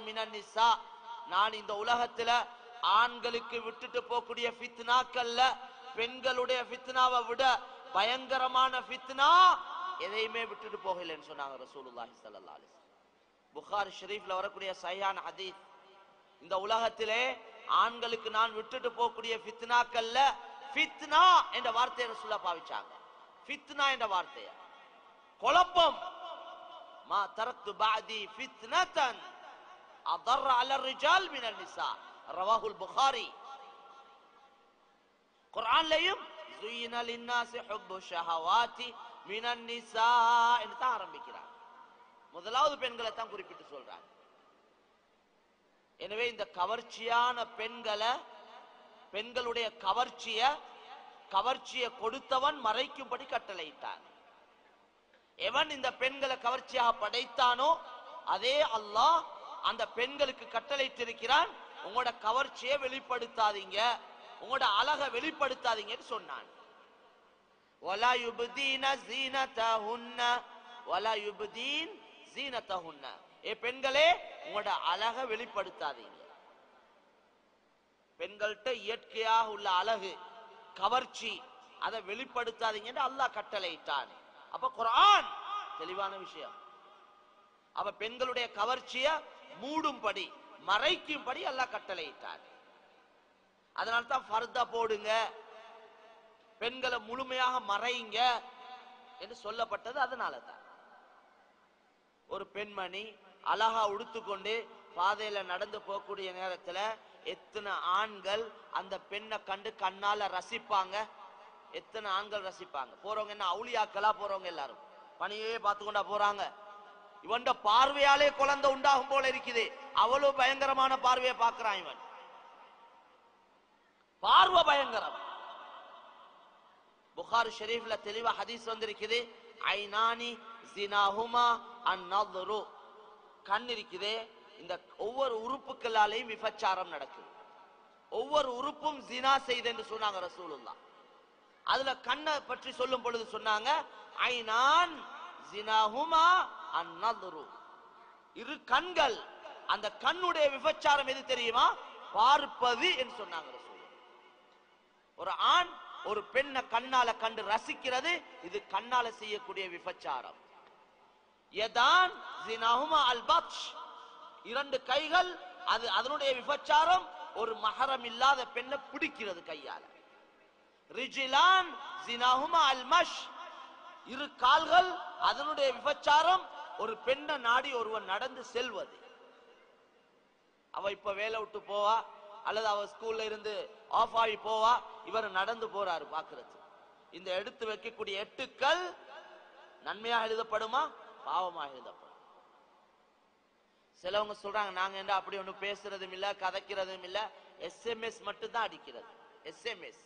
மினன் நிசா, நான் இந்த உலகத்துல ஆண்களுக்கு விட்டுட்டு போகக்கூடிய ஃபித்னாக்கல்ல பெண்களுடைய ஃபித்னாவை விட பயங்கரமான ஃபித்னா எதையுமே விட்டுட்டு போகலன்னு சொன்னாங்க ரசூலுல்லாஹி ஸல்லல்லாஹு அலைஹி வஸல்லம். புகாரி ஷரீஃப்ல வரக்கூடிய சஹீஹான ஹதீஸ். இந்த உலகத்திலே ஆண்களுக்கு நான் விட்டுட்டு போகக்கூடிய ஃபித்னாக்கல்ல ஃபித்னா என்ற வார்த்தையை ரசூலுல்லாஹ் பாவிச்சாங்க. ஃபித்னா என்ற வார்த்தைய குழப்பம். மா தரக்து பஅதி ஃபித்னதன் அضر على الرجال من النساء ரவாஹுல் புகாரி. குர்ஆன்லயும் زين للناس حب الشهوات من النساء என்று தான் ஆரம்பிக்கிறார். முதலாவது பெண்களை தான் குறிப்பிட்டு சொல்றாங்க. எனவே இந்த கவர்ச்சியான பெண்களுடைய கவர்ச்சியை கொடுத்தவன் மறைக்கும்படி கட்டளையிட்டான். எவன் இந்த பெண்களை கவர்ச்சியாக படைத்தானோ அதே அல்லாஹ் அந்த பெண்களுக்கு கட்டளையிட்டிருக்கிறான், உங்களோட கவர்ச்சியை வெளிப்படுத்தாதீங்க, உங்களோட அழகை வெளிப்படுத்தாதீங்கன்னு சொன்னான். ولا يبدين زينتهن ولا يبدين زينتهن. ஏ பெண்களே, உங்களோட அழகை வெளிப்படுத்தாதீங்க. பெண்கள்கிட்ட இயற்கையாக உள்ள அழகு கவர்ச்சி அதை வெளிப்படுத்தாதீங்கன்னு அல்லாஹ் கட்டளையிட்டான். அப்ப குர்ஆன் தெளிவான விஷயம். அப்ப பெண்களுடைய கவர்ச்சிய மூடும்படி மறைக்கும்படி அல்லாஹ் கட்டளையிட்டான். அதனால்தான் ஃபர்தா போடுங்க, பெண்களை முழுமையாக மறைங்க என்று சொல்லப்பட்டது. அதனால தான் ஒரு பெண்மணி அழகா உடுத்துக்கொண்டு பாதையில நடந்து போகக்கூடிய நேரத்துல எத்தனை ஆண்கள் அந்த பெண்ணை கண்டு கண்ணால ரசிப்பாங்க, எத்தனை ஆண்கள் ரசிப்பாங்க. போறவங்க என்ன அவுளியாக்களா போறவங்க எல்லாரும் பணியே பார்த்து கொண்டா போறாங்க. இவன் பார்வையாலே குழந்தை உண்டாகும் போல இருக்குது, அவ்வளவு பயங்கரமான பார்வையை பார்க்கிறான் இவன். பார்வை பயங்கரம். புகாரி ஷரீஃப்ல தெளிவா ஹதீஸ் வந்திருக்குது, ஐனானி ஜினாஹுமா அன்-நظரு. கண் இருக்குதே, இந்த ஒவ்வொரு உறுப்புகளாலேயும் விபச்சாரம் நடக்குது. ஒவ்வொரு உறுப்பும் ஜினா செய்து என்று சொன்னாங்க ரசூலுல்லாஹ். அதுல கண்ணை பற்றி சொல்லும் பொழுது சொன்னாங்க, ஐனான் ஜினாஹுமா அன்-நظரு. இரு கண்கள், அந்த கண்ணுடைய விபச்சாரம் எது தெரியுமா? பார்ப்பது என்று சொன்னாங்க ரசூலுல்லாஹ். ஒரு ஆண் ஒரு பெண்ணை கண்ணால கண்டு ரசிக்கிறது, இது கண்ணால செய்யக்கூடிய விபச்சாரம். யதான் ஜினாஹுமா அல்-பத்ஷ். இரண்டு கைகள், அது அதனுடைய விபச்சாரம் ஒரு மஹரம் இல்லாத பெண்ணை பிடிக்கிறது கையால. ரிஜிலான் ஜினாஹுமா அல்-மஷ். இரு கால்கள், அதனுடைய விபச்சாரம் ஒரு பெண்ணை நாடி ஒருவன் நடந்து செல்வது. அவ இப்ப வேலை விட்டு போவா, அல்லது அவ ஸ்கூல்ல இருந்து ஆஃப் ஆகி போவா, இவர் நடந்து போறாரு பாக்குறது. இந்த எடுத்து வைக்கக்கூடிய எட்டுக்கள் நன்மையாக எழுதப்படுமா, பாவமாக எழுதப்படும். சிலவங்க சொல்றாங்க, நாங்க என்ன அப்படி ஒண்ணு பேசுறதும் இல்ல, கதைக்கிறதும் இல்ல, SMS மட்டும் தான் அடிக்கிறது. SMS.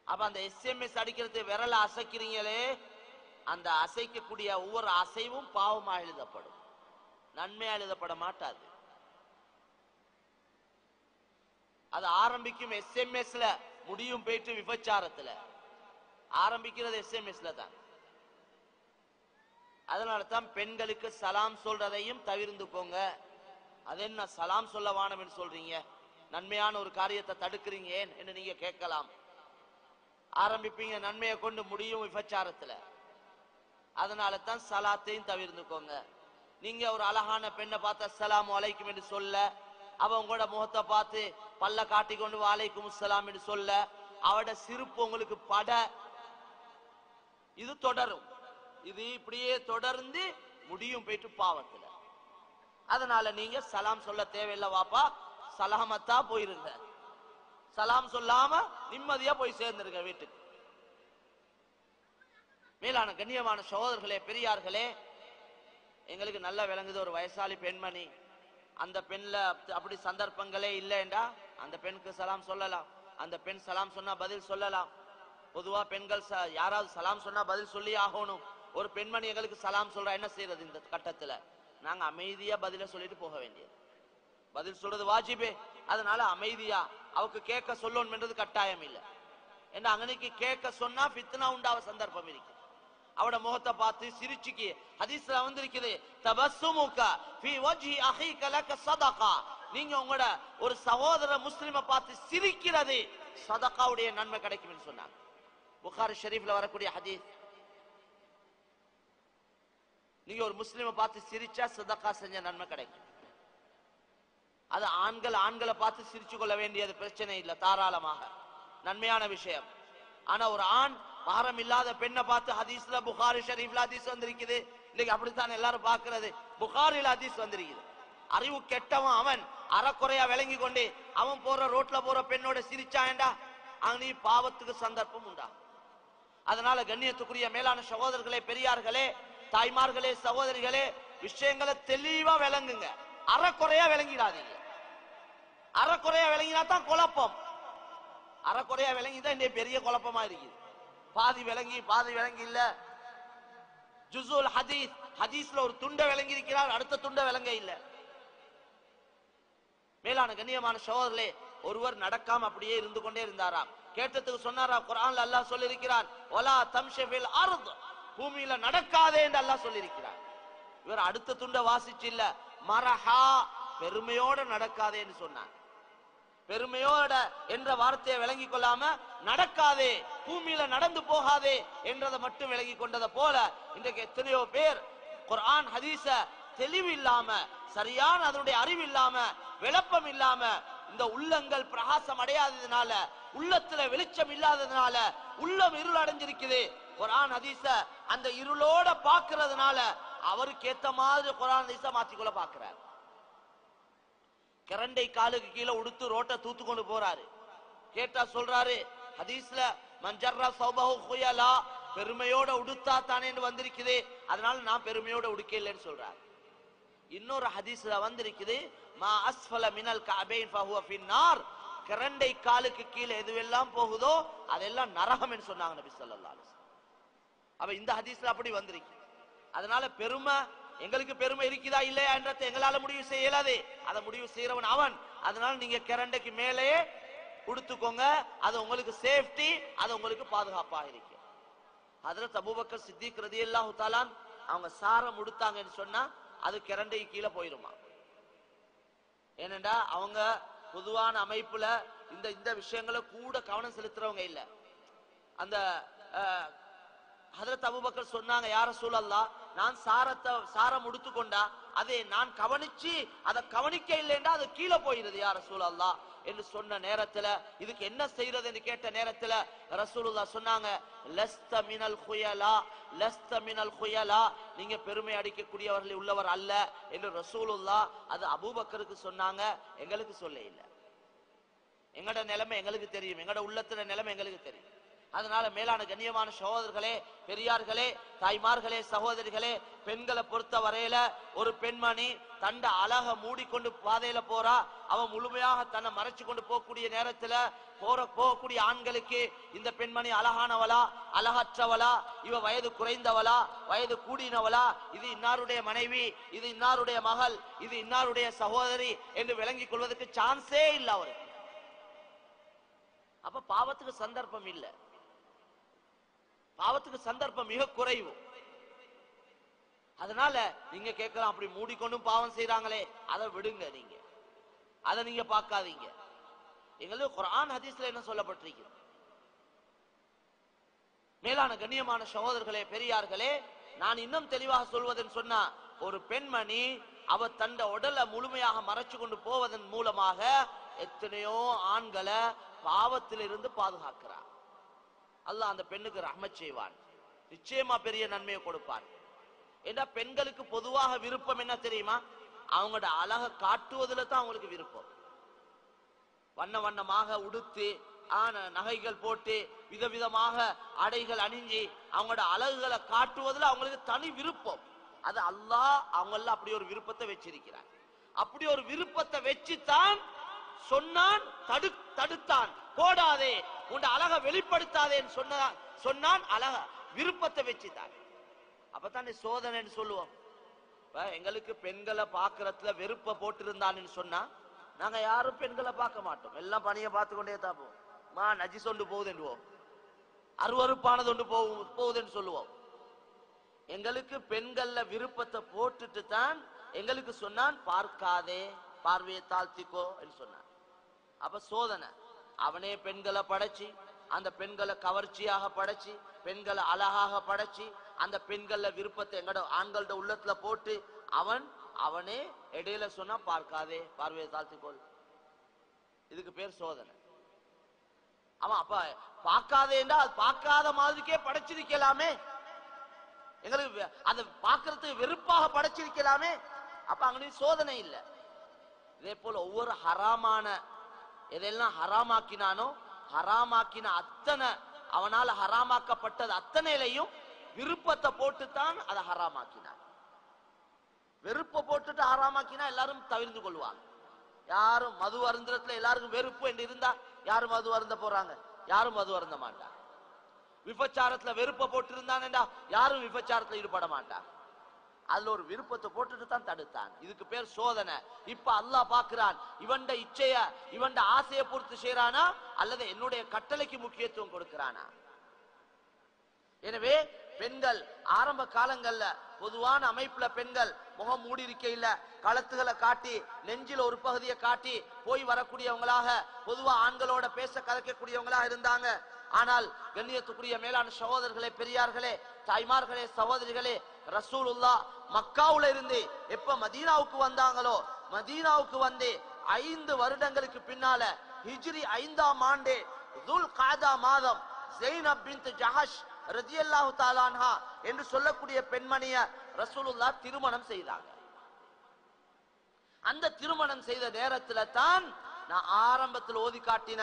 அப்ப அந்த SMS அடிக்கிறது விரல அசைக்கிறீங்களே, அந்த அசைக்கக்கூடிய ஒவ்வொரு அசைவும் பாவமாக எழுதப்படும், நன்மையா எழுதப்பட மாட்டாது. அது ஆரம்பிக்கும் SMS-ல, முடியும் போயிட்டு விபச்சாரத்துல. ஆரம்பிக்கிறது SMS-ல தான். அதனால தான் பெண்களுக்கு சலாம் சொல்றதையும் தவிர்த்துக்கோங்க. அது என்ன சலாம் சொல்ல வானம் என்று சொல்றீங்க, நன்மையான ஒரு காரியத்தை தடுக்கிறீங்க ஏன் என்று நீங்க கேட்கலாம். ஆரம்பிப்பீங்க நன்மையை கொண்டு, முடியும் விபச்சாரத்துல. அதனால தான் சலாத்தையும் தவிர்த்துக்கோங்க. நீங்க ஒரு அழகான பெண்ணை பார்த்து அஸ்ஸலாமு அலைக்கும் என்று சொல்ல, அவ உங்களோட முகத்தை பார்த்து பல்ல காட்டி கொண்டு வாலைக்கும் அஸ்ஸலாம் என்று சொல்ல, அவட சிரிப்பு உங்களுக்கு பட, இது தொடரும். இது இப்படியே தொடர்ந்து முடியும் போயிட்டு பாவத்துல. அதனால நீங்க சலாம் சொல்ல தேவையில்லை வாப்பா, சலாமத்தா போயிருங்க. சலாம் சொல்லாம நிம்மதியா போய் சேர்ந்துருங்க வீட்டுக்கு. மேலான கண்ணியமான சகோதரர்களே, பெரியார்களே, எங்களுக்கு நல்லா விளங்குது. ஒரு வயசாளி பெண்மணி, அந்த பெண்ல அப்படி சந்தர்ப்பங்களே இல்லைண்டா அந்த பெண்ணுக்கு சலாம் சொல்லலாம். அந்த பெண் சலாம் சொன்னா பதில் சொல்லலாம். பொதுவா பெண்கள் யாராவது சலாம் சொன்னா பதில் சொல்லி ஆகணும். ஒரு பெண்மணி எங்களுக்கு சலாம் சொல்றா, என்ன செய்யறது? இந்த கட்டத்துல நாங்க அமைதியா பதில சொல்லிட்டு போக வேண்டியது. பதில் சொல்றது வாஜிபே. அதனால அமைதியா அவக்கு கேட்க சொல்லணும் என்றது கட்டாயம் இல்லை. ஏன்னா அங்கனைக்கு கேட்க சொன்னா ஃபித்னா உண்டாவ சந்தர்ப்பம் இருக்கு. அவட முகத்தை பார்த்து சிரிச்சுக்கு. ஹதீஸ்ல வந்திருக்குது, தபஸ்ஸுமுக ஃபீ வஜ்ஹி அஹீக லக ஸதகா. நீங்க உங்களோட ஒரு சகோதர முஸ்லிமை பார்த்து சிரிக்கிறது சதகாவுடைய நன்மை கிடைக்கும் சொன்னாங்க. புகாரி ஷரீஃப்ல வரக்கூடிய ஹதீஸ். நீங்க ஒரு முஸ்லிமை பார்த்து சிரிச்சா சதகா செஞ்ச நன்மை கிடைக்கும். அது ஆண்களை பார்த்து சிரிச்சு கொள்ள வேண்டியது பிரச்சனை இல்லை, தாராளமாக நன்மையான விஷயம். ஆனா ஒரு ஆண் மஹரம் இல்லாத பெண்ணை பார்த்து, ஹதீஸ்ல புகாரி ஷரீஃப்ல ஹதீஸ் வந்திருக்குது, இன்னைக்கு அப்படித்தான் எல்லாரும் பார்க்கிறது. புகாரில ஹதீஸ் வந்திருக்குது, அறிவு கெட்டவன் அவன் அறக்குறையா விளங்கி கொண்டு அவன் போற ரோட்ல போற பெண்ணோட சிரிச்சாயண்டா அங்க நீ பாவத்துக்கு சந்தர்ப்பம் உண்டா. அதனால கண்ணியத்துக்குரிய மேலான சகோதரர்களே, பெரியார்களே, தாய்மார்களே, சகோதரிகளே, விஷயங்களை தெளிவா விளங்குங்க. அறக்குறையா விளங்கிடாதீங்க. அறக்குறையா விளங்கினா தான் குழப்பம். அறக்குறையா விளங்கிதான் இந்த பெரிய குழப்பமா இருக்குது. பாதி விளங்கி பாதி விளங்கி இல்ல. ஜுஸுல் ஹதீஸ், ஹதீஸ்ல ஒரு துண்டை விளங்கி இருக்கிறார், அடுத்த துண்டை விளங்க இல்ல. மேலான கண்ணியமான சகோதரர்களே, ஒருவர் நடக்காம அப்படியே இருந்து கொண்டே இருந்தாராம். கேட்டதுக்கு சொன்னாரா, குர்ஆன்ல அல்லாஹ் சொல்லி இருக்கிறான், வலா தம்ஷி ஃபில் அர்த், பூமியில நடக்காதே என்று அல்லாஹ் சொல்லி இருக்கிறார். இவர் அடுத்த துண்டை வாசிச்சு இல்ல, மரஹா, பெருமையோட நடக்காதே என்று சொன்னார். பெருமையோட என்ற வார்த்தையை விளங்கி கொள்ளாம நடக்காதே, பூமியில நடந்து போகாதே என்றதை மட்டும் விளங்கி கொண்டதை போல இன்றைக்கு எத்தனையோ பேர் குர்ஆன் ஹதீஸ தெளிவு இல்லாம, சரியான அதனுடைய அறிவு இல்லாம, விளப்பம் இல்லாம, இந்த உள்ளங்கள் பிரகாசம் அடையாததுனால, உள்ளத்துல வெளிச்சம் இல்லாததுனால உள்ளம் இருள் அடைஞ்சிருக்குது. குர்ஆன் ஹதீஸ அந்த இருளோட பாக்குறதுனால அவருக்கு ஏத்த மாதிரி குர்ஆன் ஹதீஸ மாத்திக்கொள்ள பாக்குறாரு. கரண்டை காலுக்கு கீழே உடுத்து ரோட்டை தூத்து கொண்டு போறாரு. கேட்டா சொல்றாரு ஹதீஸ்ல, மன்ஜர்ரா சௌபஹு குயலா, பெருமையோட உடுத்தா தானே வந்திருக்குது, அதனால நான் பெருமையோட உடுக்கலன்னு சொல்றாரு. இன்னொரு ஹதீஸ்ல வந்திருக்குது, மா அஸ்ஃபல மினல் கஅபைன் ஃபஹுவ ஃபின்னார், கரண்டை காலுக்கு கீழே எதுவெல்லாம் போகுதோ அதெல்லாம் நரகம் என்று சொன்னாங்க நபி ஸல்லல்லாஹு அலைஹி வஸல்லம். அப்ப இந்த ஹதீஸ்ல அப்படி வந்திருக்கு. அதனால பெருமை, எங்களுக்கு பெருமை இருக்குதா இல்லையா என்றதை எங்களால முடிவு செய்யலாது, அதை முடிவு செய்யறவன் அவன். அதனால நீங்க கரண்டைக்கு மேலே உடுத்துக்கோங்க, அது உங்களுக்கு சேஃப்டி, அது உங்களுக்கு பாதுகாப்பாக இருக்கு. ஹஜ்ரத் அபூபக்கர் சித்திக் ரலியல்லாஹு தஆலா அவங்க சாரம் உடுத்தாங்கன்னு சொன்னா அது கரண்டைக்கு கீழே போயிருமா. ஏனென்றா அவங்க பொதுவான அமைப்புல இந்த விஷயங்களை கூட கவனம் செலுத்துறவங்க இல்ல. அந்த ஹஜ்ரத் அபூபக்கர் சொன்னாங்க, யா ரசூலல்லாஹ், நான் சாரம் உடுத்துக்கொண்டா அதை நான் கவனிச்சு அதை கவனிக்க இல்லைண்டா அது கீழே போயிருது யா ரசூலல்லாஹ் என்று சொன்ன நேரத்துல, இதுக்கு என்ன செய்யறது என்று கேட்ட நேரத்துல ரசூலுல்லாஹ் சொன்னாங்க, லஸ்த மினல் குயலா, லஸ்த மினல் குயலா, நீங்க பெருமை அடிக்கக்கூடியவர்கள் உள்ளவர் அல்ல என்று ரசூலுல்லாஹ் அது அபூபக்கருக்கு சொன்னாங்க, எங்களுக்கு சொல்ல இல்ல. எங்கட நிலைமை எங்களுக்கு தெரியும், எங்கட உள்ளத்துல நிலைமை எங்களுக்கு தெரியும். அதனால மேலான கண்ணியமான சகோதரர்களே, பெரியார்களே, தாய்மார்களே, சகோதரிகளே, பெண்களை பொறுத்த வரையில ஒரு பெண்மணி தண்ட அழக மூடிக்கொண்டு பாதையில போறா, அவன் முழுமையாக தன்னை மறைச்சு கொண்டு போகக்கூடிய நேரத்துல போகக்கூடிய ஆண்களுக்கு இந்த பெண்மணி அழகானவளா, அழகற்றவளா, இவ வயது குறைந்தவளா, வயது கூடினவளா, இது இன்னாருடைய மனைவி, இது இன்னாருடைய மகள், இது இன்னாருடைய சகோதரி என்று விளங்கிக் கொள்வதற்கு சான்ஸே இல்லை அவருக்கு. அப்ப பாவத்துக்கு சந்தர்ப்பம் இல்லை, பாவத்துக்கு சந்தர்ப்பம் மிக குறைவு. அதனால நீங்க கேட்கலாம், அப்படி மூடிக்கொண்டும் பாவம் செய்யறாங்களே, அதை விடுங்க, நீங்க அதை நீங்க பார்க்காதீங்க. எங்களுக்கு குர்ஆன் ஹதீஸ்ல என்ன சொல்லப்பட்டிருக்கிறது? மேலான கண்ணியமான சகோதரர்களே, பெரியார்களே, நான் இன்னும் தெளிவாக சொல்வதன் சொன்னா, ஒரு பெண்மணி அவ தண்ட உடலை முழுமையாக மறைச்சு கொண்டு போவதன் மூலமாக எத்தனையோ ஆண்களை பாவத்திலிருந்து பாதுகாக்கிறார். அல்லாஹ் அந்த பெண்ணுக்கு ரஹ்மத் செய்வான், நிச்சயமா பெரிய நன்மையை கொடுப்பான். ஏன்னா பெண்களுக்கு பொதுவாக விருப்பம் என்ன தெரியுமா? அவங்களோட அழக காட்டுவதில் தான் அவங்களுக்கு விருப்பம். வண்ண வண்ணமாக உடுத்து, நகைகள் போட்டு, விதவிதமாக ஆடைகள் அணிஞ்சி அவங்களோட அழகுகளை காட்டுவதில் அவங்களுக்கு தனி விருப்பம். அது அல்லாஹ் அவங்கள அப்படி ஒரு விருப்பத்தை வச்சிருக்கிறார். அப்படி ஒரு விருப்பத்தை வச்சுத்தான் சொன்னான், தடுத்தான், போடாதே, உன் அழக வெளிப்படுத்தாதே சொன்னான். அழக விருப்பத்தை வச்சுதான். அப்பதான் சோதனைன்னு சொல்லுவோம். எங்களுக்கு பெண்களை பாக்குறதுல வெறுப்ப போட்டிருந்தான்னு சொன்னா நாங்க யாரும் பெண்களை பார்க்க மாட்டோம், எல்லாம் பணியை பார்த்து கொண்டே தான் போவோம். நஜி சொண்டு போகுதுன்னுவோம், அருவறுப்பானது ஒன்று போகுதுன்னு சொல்லுவோம். எங்களுக்கு பெண்கள்ல விருப்பத்தை போட்டுட்டு தான் எங்களுக்கு சொன்னான், பார்க்காதே, பார்வையை தாழ்த்திக்கோ என்று சொன்னான். அப்ப சோதனை. அவனே பெண்களை படைச்சி, அந்த பெண்களை கவர்ச்சியாக படைச்சி, பெண்களை அழகாக படைச்சி, அந்த பெண்கள்ல விருப்பத்தை எங்கட ஆண்களோட உள்ளத்துல போட்டு அவனே இடையில சொன்னா, பார்க்காதே, பார்வையை தாழ்த்திக்கொள். இதுக்கு பேர் சோதனை. அவன் அப்ப பார்க்காதேண்டா அது பார்க்காத மாதிரிக்கே படைச்சிருக்கலாமே, எங்களுக்கு அதை பார்க்கறதுக்கு வெறுப்பாக படைச்சிருக்கலாமே. அப்ப அங்க சோதனை இல்லை. இதே போல ஒவ்வொரு ஹராமான எதெல்லாம் ஹராமாக்கினானோ, ஹராமாக்கின அத்தனை, அவனால ஹராமாக்கப்பட்டது அத்தனையிலையும் விருப்பத்தை போட்டுத்தான் அதை ஹராமாக்கினான். வெறுப்பை போட்டுட்டு ஹராமாக்கினா எல்லாரும் தவிர்த்து கொள்வாங்க. யாரும் மது அருந்தத்துல எல்லாருக்கும் வெறுப்பு என்று இருந்தா யாரும் மது அருந்த போறாங்க? யாரும் மது அருந்த மாட்டாங்க. விபச்சாரத்துல வெறுப்பை போட்டு இருந்தானேடா யாரும் விபச்சாரத்துல ஈடுபட மாட்டாங்க. அதுல ஒரு விருப்பத்தை போட்டுட்டு தான் தடுத்தான். இதுக்கு பேர் சோதனை. இப்ப அல்லாஹ் பாக்குறான், இவன்ட இச்சைய, இவன்ட ஆசையை பூர்த்தி செய்யறானா அல்லது என்னுடைய கட்டளைக்கு முக்கியத்துவம் கொடுக்கிறானா? எனவே பெண்கள் ஆரம்ப காலங்கள்ல பொதுவான அமைப்புல பெண்கள் முகம் மூடி இருக்கையில களத்துகளை காட்டி, நெஞ்சில ஒரு பகுதியை காட்டி போய் வரக்கூடியவங்களாக, பொதுவா ஆண்களோட பேச கதைக்கக்கூடியவங்களாக இருந்தாங்க. ஆனால் கண்ணியத்துக்குரிய மேலான சகோதரர்களே, பெரியார்களே, தாய்மார்களே, சகோதரிகளே, ரசூலுல்லாஹ் மக்காவுல இருந்து எப்ப மதீனாவுக்கு வந்தாங்களோ, மதீனாவுக்கு வந்து 5 வருடங்களுக்கு பின்னால ஹிஜ்ரி 5ஆம் ஆண்டு துல் காதா மாதம் ஸைனப் பின்த் ஜஹஷ் ரலியல்லாஹு தஆலா அன்ஹா என்று சொல்லக்கூடிய பெண்மணிய ரசூலுல்லாஹ் திருமணம் செய்தாங்க. அந்த திருமணம் செய்த நேரத்துல தான் நான் ஆரம்பத்தில் ஓதி காட்டின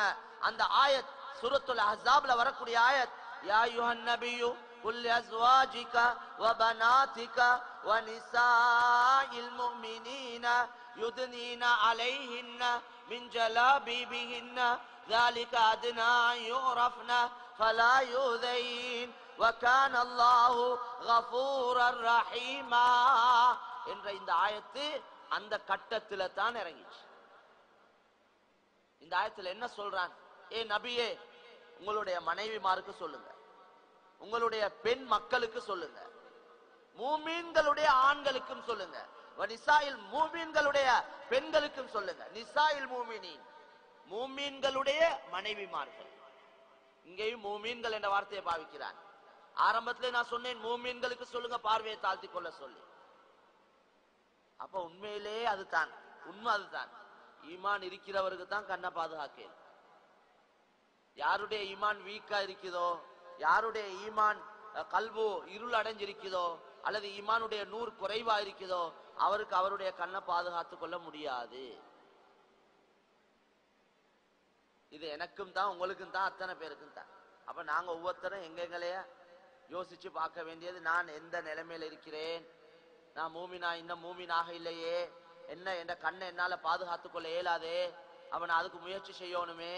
அந்த ஆயத், சூரத்துல் அஹ்ஸாப்ல வரக்கூடிய ஆயத், யா அய்யுஹன் நபியு குல் அஸ்வாஜிக வ பனாதிக வ நிசாஇல் முஃமினீன யுத்னீன அலைஹின்ன மின் ஜலாபிபிஹின்ன ذلك أدنى أن يعرفن فلا يؤذين وكان الله غفورا رحيما என்ற இந்த ஆயத்து அந்த கட்டத்துல தான் இறங்கிச்சு. இந்த ஆயத்துல என்ன சொல்றான்? ஏ நபியே, உங்களுடைய மனைவிமாருக்கு சொல்லுங்க, உங்களுடைய பெண் மக்களுக்கு சொல்லுங்க, மூமீன்களுடைய ஆண்களுக்கும் சொல்லுங்க, நிசாயில் மூமீன்களுடைய பெண்களுக்கும் சொல்லுங்க. நிசாயில் மூமினீன், மூமீன்களுடைய மனைவிமார்கள். இங்கேயும் மூமீன்கள் என்ற வார்த்தையை பாவிக்கிறான். ஆரம்பத்திலே நான் சொன்னேன் மூமீன்களுக்கு சொல்லுங்க, பார்வையை தாழ்த்தி கொள்ள சொல்லி. அப்ப உண்மையிலே அதுதான் உண்மை. அதுதான் ஈமான் இருக்கிறவருக்கு தான் கண்ணை பாதுகாக்க. யாருடைய ஈமான் வீக்கா இருக்குதோ, யாருடைய ஈமான் கல்பு இருள் அடைஞ்சிருக்குதோ, அல்லது ஈமானுடைய நூறு குறைவா இருக்குதோ, அவருக்கு அவருடைய கண்ணை பாதுகாத்து கொள்ள முடியாது. இது எனக்கும் தான், உங்களுக்கும் தான், அத்தனை பேருக்கும் தான். அப்ப நாங்க ஒவ்வொருத்தரும் எங்களைய யோசிச்சு பார்க்க வேண்டியது, நான் எந்த நிலைமையில இருக்கிறேன், நான் மூமினா இன்னும் மூமினாக இல்லையே, என்ன என்ற கண்ணை என்னால பாதுகாத்துக் கொள்ள இயலாதே, அவன் அதுக்கு முயற்சி செய்யணுமே.